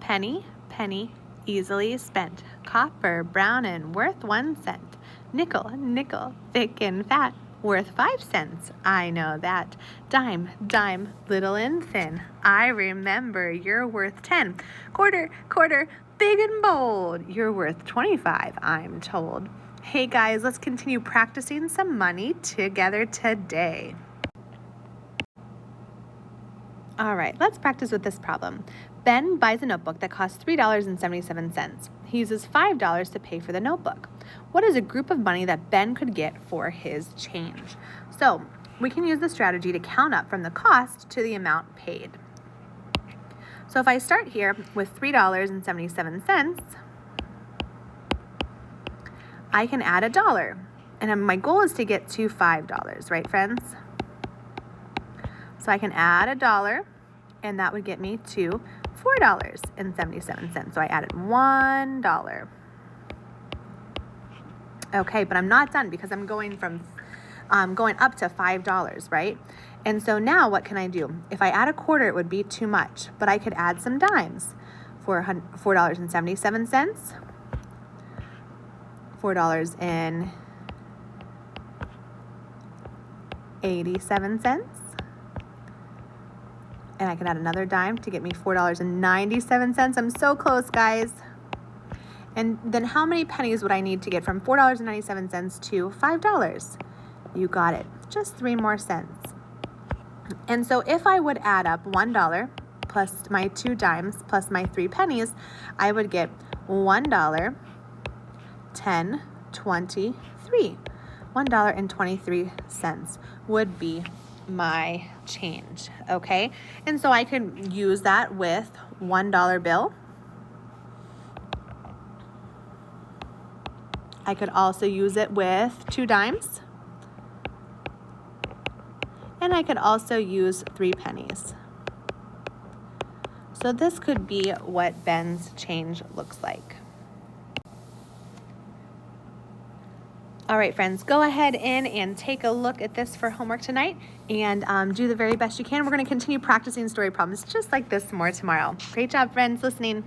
Penny, penny, easily spent. Copper, brown and worth 1 cent. Nickel, nickel, thick and fat, worth 5 cents. I know that. Dime, dime, little and thin. I remember you're worth 10. Quarter, quarter, big and bold. You're worth 25, I'm told. Hey guys, let's continue practicing some money together today. All right, let's practice with this problem. Ben buys a notebook that costs $3.77. He uses $5 to pay for the notebook. What is a group of money that Ben could get for his change? So we can use the strategy to count up from the cost to the amount paid. So if I start here with $3.77, I can add $1. And my goal is to get to $5, right, friends? So I can add $1, and that would get me to $4.77. So I added $1. Okay, but I'm not done because I'm going up to $5, right? And so now what can I do? If I add a quarter, it would be too much, but I could add some dimes for $4.77, $4.87, and I can add another dime to get me $4.97. I'm so close, guys. And then how many pennies would I need to get from $4.97 to $5? You got it, just 3 more cents. And so if I would add up $1 plus my 2 dimes plus my 3 pennies, I would get $1, 10, 23. $1.23 would be my change, okay? And so I could use that with $1 bill. I could also use it with 2 dimes. And I could also use 3 pennies. So this could be what Ben's change looks like. All right, friends, go ahead and take a look at this for homework tonight and do the very best you can. We're going to continue practicing story problems just like this more tomorrow. Great job, friends, listening.